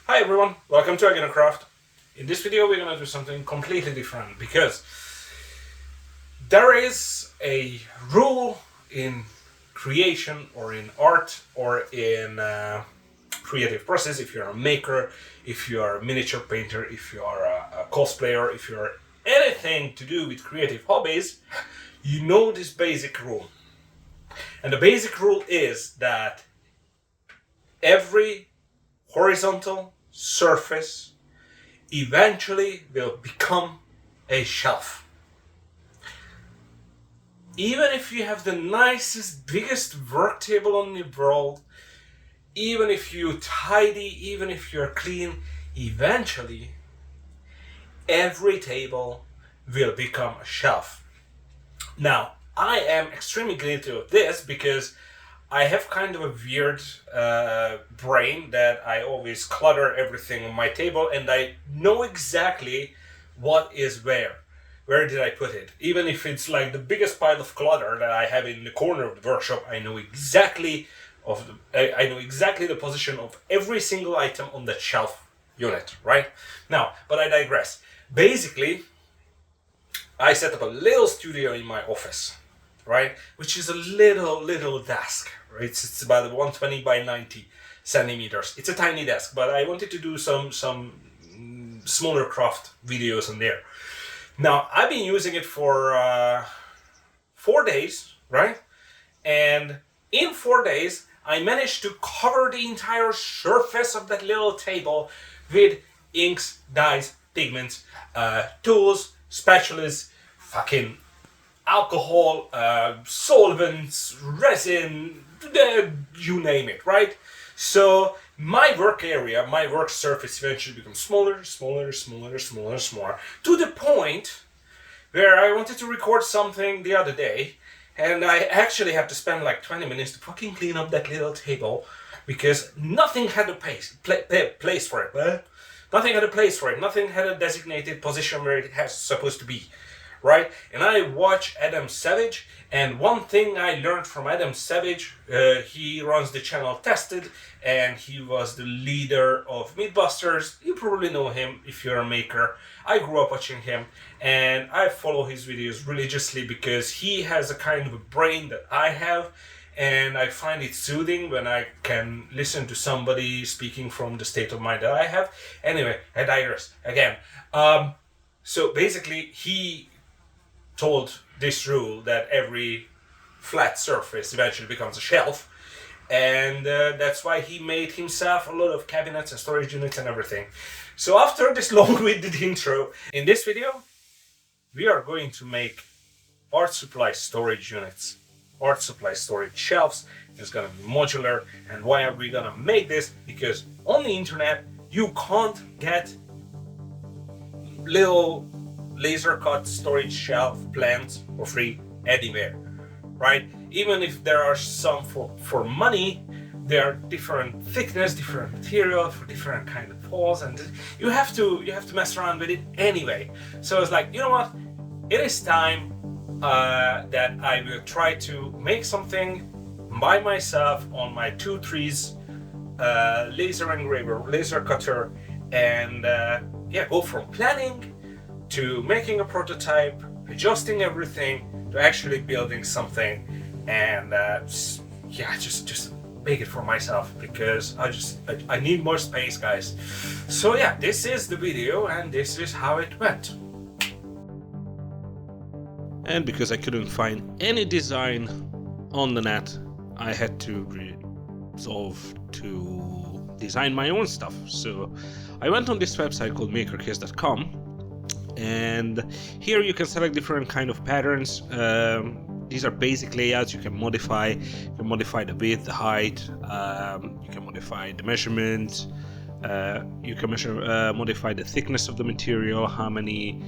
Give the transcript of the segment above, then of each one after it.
Hi everyone, welcome to Craft. In this video we're going to do something completely different because there is a rule in creation or in art or in creative process. If you're a maker, if you're a miniature painter, if you are a cosplayer, if you're anything to do with creative hobbies, you know this basic rule. And the basic rule is that every horizontal surface eventually will become a shelf. Even if you have the nicest, biggest work table in the world, even if you tidy, even if you're clean, eventually every table will become a shelf. Now, I am extremely guilty of this because I have kind of a weird brain that I always clutter everything on my table, and I know exactly what is where. Where did I put it? Even if it's like the biggest pile of clutter that I have in the corner of the workshop, I know exactly the position of every single item on that shelf unit, right? Now, but I digress. Basically, I set up a little studio in my office, right? Which is a little desk, right? It's about 120 by 90 centimeters. It's a tiny desk, but I wanted to do some smaller craft videos on there. Now, I've been using it for 4 days, right? And in 4 days, I managed to cover the entire surface of that little table with inks, dyes, pigments, tools, spatulas, fucking alcohol, solvents, resin, you name it, right? So my work area, my work surface eventually becomes smaller, to the point where I wanted to record something the other day, and I actually had to spend like 20 minutes to fucking clean up that little table because nothing had a place for it. Nothing had a place for it. Nothing had a designated position where it has supposed to be. Right? And I watch Adam Savage, and one thing I learned from Adam Savage, he runs the channel Tested, and he was the leader of Mythbusters. You probably know him if you're a maker. I grew up watching him, and I follow his videos religiously because he has a kind of a brain that I have, and I find it soothing when I can listen to somebody speaking from the state of mind that I have. Anyway, I digress again. So basically, he told this rule that every flat surface eventually becomes a shelf, and that's why he made himself a lot of cabinets and storage units and everything. So after this long-winded intro, in this video we are going to make art supply storage units, art supply storage shelves. It's gonna be modular. And why are we gonna make this? Because on the internet you can't get little laser cut storage shelf plans for free anywhere, right? Even if there are some for money, there are different thickness, different material for different kind of walls, and you have to mess around with it anyway. So it's like, you know what? It is time that I will try to make something by myself on my Two Trees laser engraver, laser cutter, and go from planning to making a prototype, adjusting everything, to actually building something, and just make it for myself because I need more space, guys. So yeah, this is the video and this is how it went. And because I couldn't find any design on the net, I had to resolve to design my own stuff. So I went on this website called makercase.com, and here you can select different kind of patterns. These are basic layouts. You can modify. You can modify the width, the height. You can modify the measurements. You can modify the thickness of the material. How many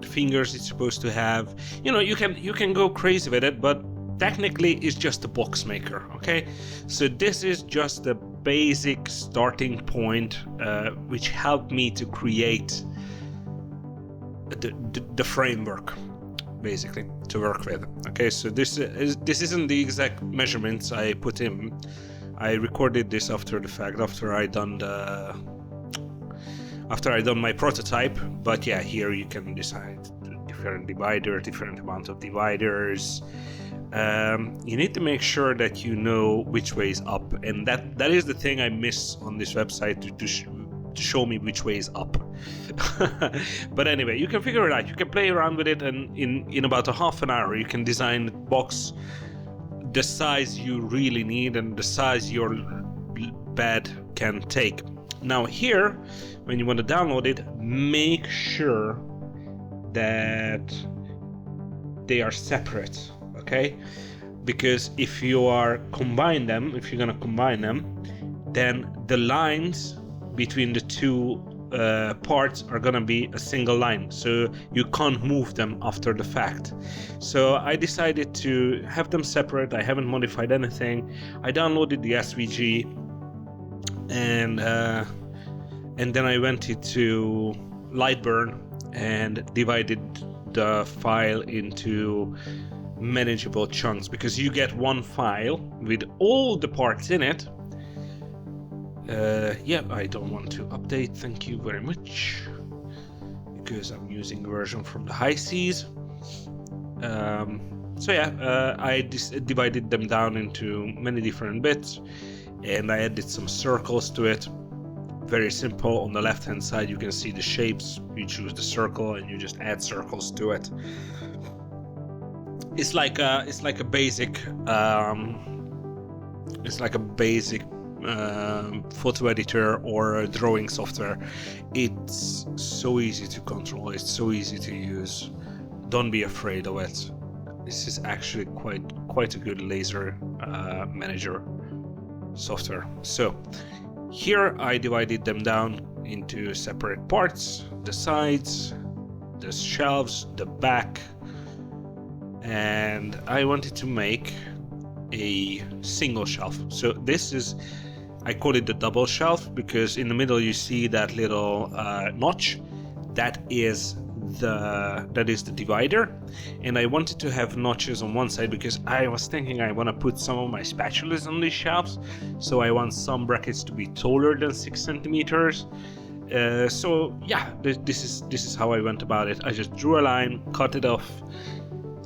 fingers it's supposed to have. You know, you can go crazy with it, but technically it's just a box maker. Okay, so this is just the basic starting point, which helped me to create the framework, basically, to work with. Okay, so this isn't the exact measurements I put in, I recorded this after the fact, after I done my prototype. But yeah, here you can decide different divider, different amount of dividers. You need to make sure that you know which way is up, and that is the thing I miss on this website, to show me which way is up. But anyway, you can figure it out. You can play around with it, and in about a half an hour you can design the box the size you really need and the size your bed can take. Now here, when you want to download it, make sure that they are separate, okay? Because if you're gonna combine them, then the lines between the two parts are gonna be a single line, so you can't move them after the fact. So I decided to have them separate. I haven't modified anything. I downloaded the SVG, and then I went into Lightburn and divided the file into manageable chunks, because you get one file with all the parts in it. Yeah, I don't want to update, thank you very much, because I'm using a version from the high seas. So yeah, I divided them down into many different bits, and I added some circles to it. Very simple. On the left hand side you can see the shapes. You choose the circle and you just add circles to it. It's like a basic photo editor or a drawing software. It's so easy to control, it's so easy to use. Don't be afraid of it. This is actually quite a good laser manager software. So here I divided them down into separate parts: the sides, the shelves, the back, and I wanted to make a single shelf. So this is, I call it the double shelf, because in the middle you see that little notch. That is the divider, and I wanted to have notches on one side because I was thinking I want to put some of my spatulas on these shelves, so I want some brackets to be taller than 6 centimeters. So yeah, this is how I went about it. I just drew a line, cut it off.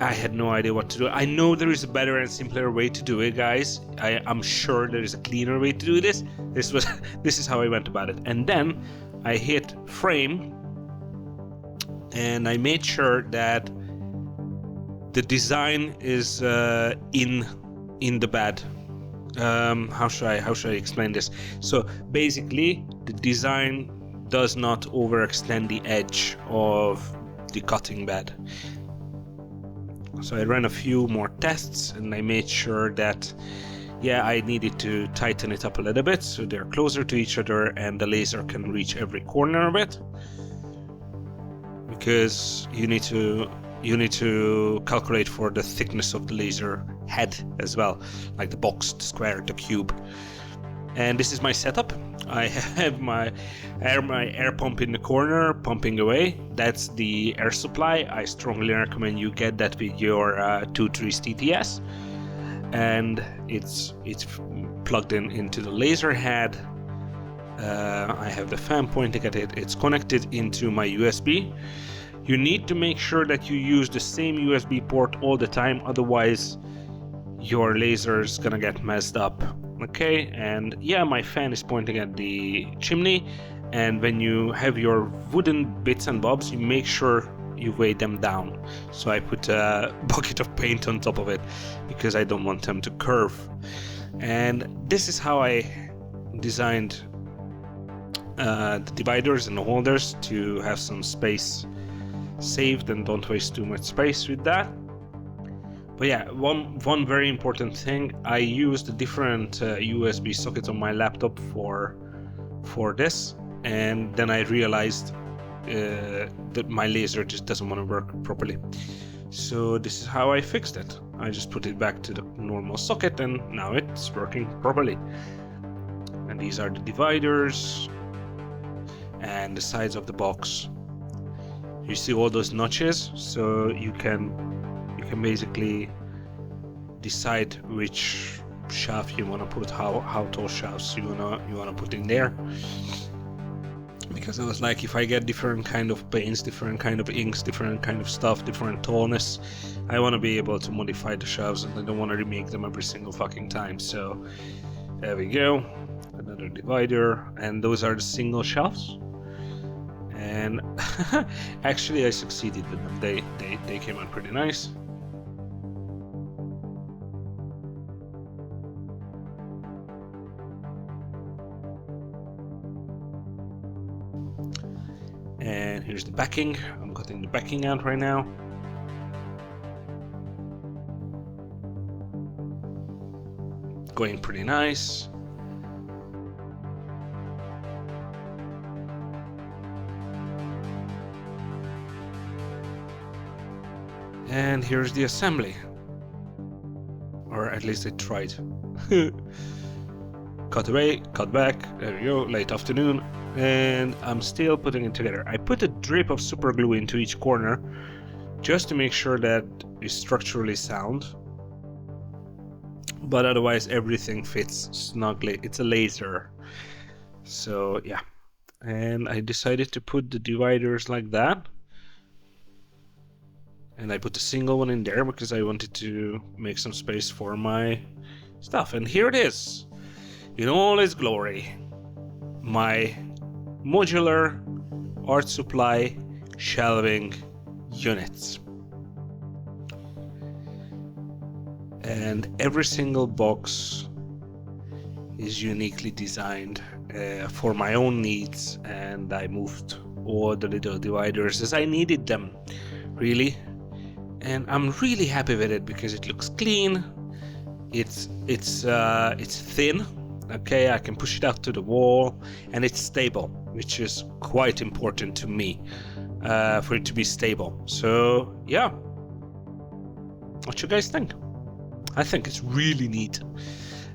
I had no idea what to do. I know there is a better and simpler way to do it, guys. I'm sure there is a cleaner way to do this. This is how I went about it. And then I hit frame, and I made sure that the design is in the bed. How should I explain this? So basically, the design does not overextend the edge of the cutting bed. So I ran a few more tests, and I made sure that, yeah, I needed to tighten it up a little bit so they're closer to each other and the laser can reach every corner of it. Because you need to calculate for the thickness of the laser head as well, like the box, the square, the cube. And this is my setup. I have my air pump in the corner pumping away. That's the air supply. I strongly recommend you get that with your Two Trees TTS, and it's plugged into the laser head. I have the fan pointing at it. It's connected into my USB. You need to make sure that you use the same USB port all the time, otherwise your laser is gonna get messed up. Okay, and yeah, my fan is pointing at the chimney, and when you have your wooden bits and bobs, you make sure you weigh them down. So I put a bucket of paint on top of it because I don't want them to curve. And this is how I designed the dividers and the holders, to have some space saved and don't waste too much space with that. But yeah, one very important thing, I used a different USB socket on my laptop for this, and then I realized that my laser just doesn't want to work properly. So this is how I fixed it. I just put it back to the normal socket, and now it's working properly. And these are the dividers and the sides of the box. You see all those notches, so you can basically decide which shelf you want to put, how tall shelves you wanna put in there. Because I was like, if I get different kind of paints, different kind of inks, different kind of stuff, different tallness, I want to be able to modify the shelves, and I don't want to remake them every single fucking time. So there we go, another divider, and those are the single shelves. And actually I succeeded with them. They came out pretty nice. And here's the backing. I'm cutting the backing out right now. Going pretty nice. And here's the assembly. Or at least I tried. Cut away, cut back, there we go, late afternoon. And I'm still putting it together. I put a drip of super glue into each corner just to make sure that it's structurally sound, but otherwise everything fits snugly. It's a laser, so yeah. And I decided to put the dividers like that, and I put a single one in there because I wanted to make some space for my stuff. And here it is in all its glory, my modular art supply shelving units. And every single box is uniquely designed for my own needs, and I moved all the little dividers as I needed them, really. And I'm really happy with it because it looks clean. It's thin. Okay, I can push it out to the wall, and it's stable, which is quite important to me, for it to be stable. So yeah, what you guys think? I think it's really neat.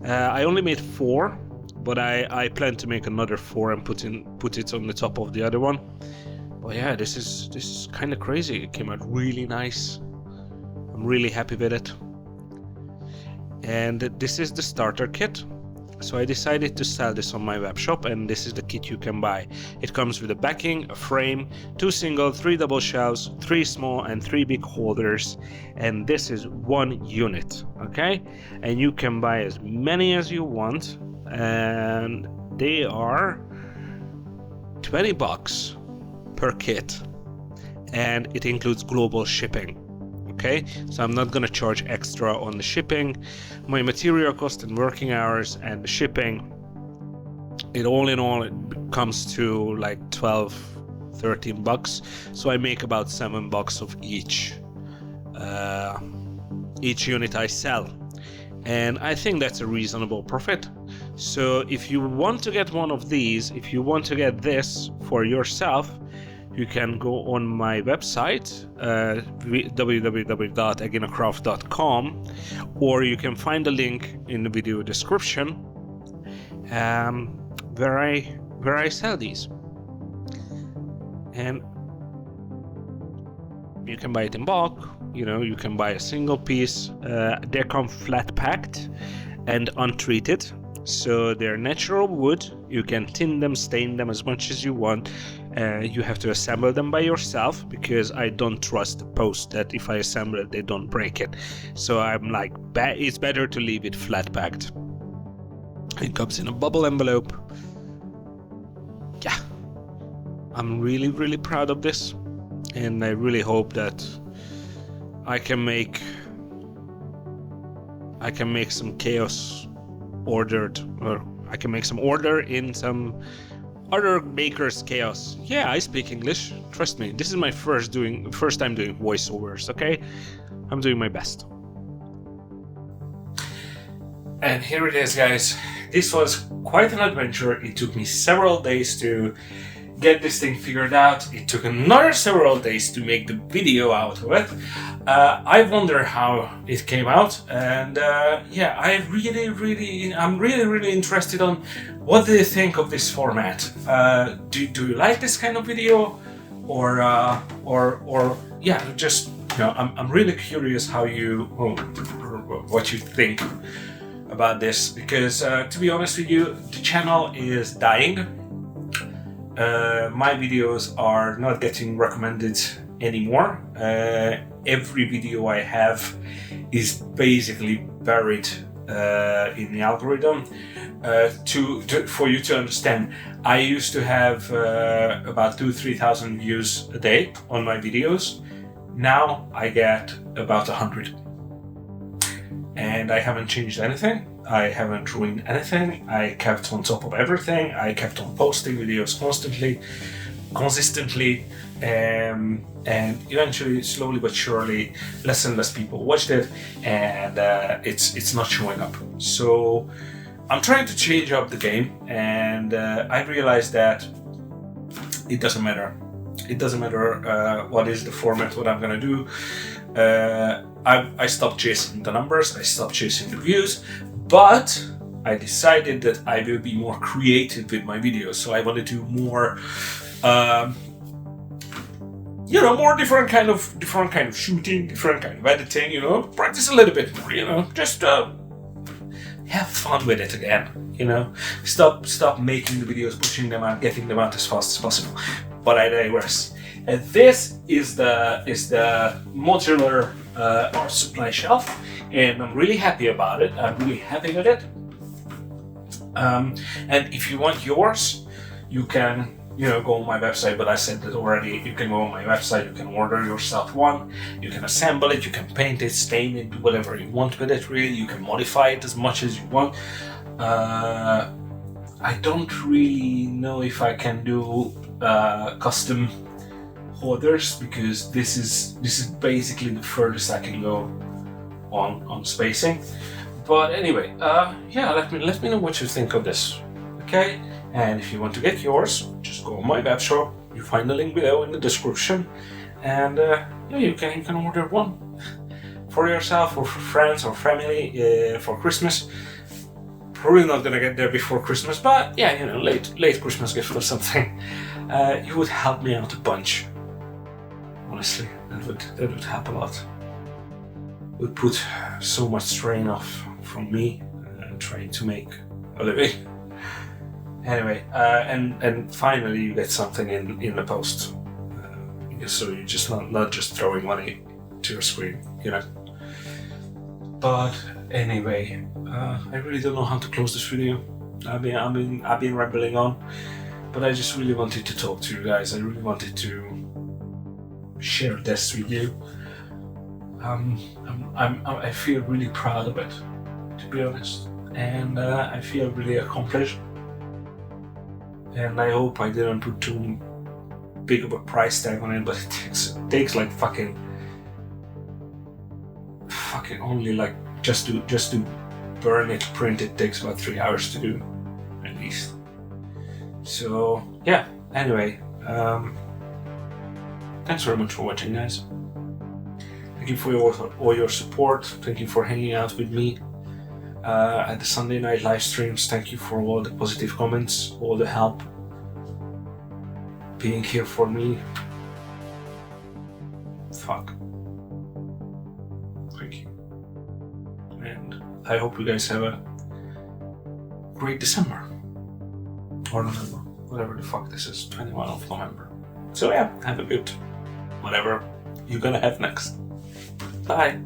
I only made 4, but I plan to make another 4 and put it on the top of the other one. But yeah, this is kind of crazy. It came out really nice. I'm really happy with it. And this is the starter kit. So I decided to sell this on my web shop, and this is the kit you can buy. It comes with a backing, a frame, 2 single, 3 double shelves, 3 small and 3 big holders, and this is 1 unit, okay? And you can buy as many as you want, and they are $20 per kit, and it includes global shipping. Okay, so I'm not gonna charge extra on the shipping. My material cost and working hours and the shipping, it all in all, it comes to like 12-13 bucks. So I make about $7 of each unit I sell, and I think that's a reasonable profit. So if you want to get one of these, if you want to get this for yourself, you can go on my website, www.aginacraft.com, or you can find a link in the video description, where I sell these. And you can buy it in bulk. You know, you can buy a single piece. They come flat packed and untreated, so they're natural wood. You can tin them, stain them as much as you want. You have to assemble them by yourself, because I don't trust the post that if I assemble it, they don't break it. So I'm like, it's better to leave it flat packed. It comes in a bubble envelope. Yeah, I'm really, really proud of this, and I really hope that I can make some chaos ordered, or I can make some order in some other makers' chaos. Yeah, I speak English. Trust me, this is my first time doing voiceovers. Okay, I'm doing my best. And here it is, guys. This was quite an adventure. It took me several days to get this thing figured out. It took another several days to make the video out of it. I wonder how it came out, and yeah, I'm really interested on what do you think of this format. Do you like this kind of video, or yeah, just, you know, I'm really curious how what you think about this because, to be honest with you, the channel is dying. My videos are not getting recommended anymore. Every video I have is basically buried in the algorithm. For you to understand, I used to have about 2,000-3,000 views a day on my videos. Now I get about 100. And I haven't changed anything. I haven't ruined anything. I kept on top of everything. I kept on posting videos consistently, and eventually, slowly but surely, less and less people watched it, and it's not showing up. So I'm trying to change up the game, and I realized that it doesn't matter. It doesn't matter what is the format, what I'm gonna do. I stopped chasing the numbers, I stopped chasing the views, but I decided that I will be more creative with my videos. So I want to do more, more different kind of shooting, different kind of editing. Practice a little bit more. Just have fun with it again. Stop making the videos, pushing them out, getting them out as fast as possible. But I digress. And this is the modular art supply shelf, and I'm really happy about it. I'm really happy with it. And if you want yours, you can go on my website, but I said that already. You can go on my website, you can order yourself one, you can assemble it, you can paint it, stain it, do whatever you want with it, really. You can modify it as much as you want. I don't really know if I can do custom holders, because this is basically the furthest I can go on spacing. But anyway, let me know what you think of this, okay? And if you want to get yours, just go on my web shop. You find the link below in the description, and you can order one for yourself or for friends or family for Christmas. Probably not gonna get there before Christmas, but late Christmas gift or something. You would help me out a bunch. Honestly, that would help a lot. Would put so much strain off from me trying to make a living. Anyway, and finally you get something in the post, so you're just not just throwing money to your screen, But anyway, I really don't know how to close this video. I've been rambling on, but I just really wanted to talk to you guys. I really wanted to share this with you. I feel really proud of it, to be honest, and I feel really accomplished. And I hope I didn't put too big of a price tag on it, but it takes like fucking only like just to burn it, print it takes about 3 hours to do, at least. So yeah. Anyway, thanks very much for watching, guys. Thank you for all your support. Thank you for hanging out with me at the Sunday night live streams. Thank you for all the positive comments, all the help, being here for me. Fuck. Thank you. And I hope you guys have a great December. Or November. Whatever the fuck this is. 21 of November. So yeah, have a good whatever you're gonna have next. Bye.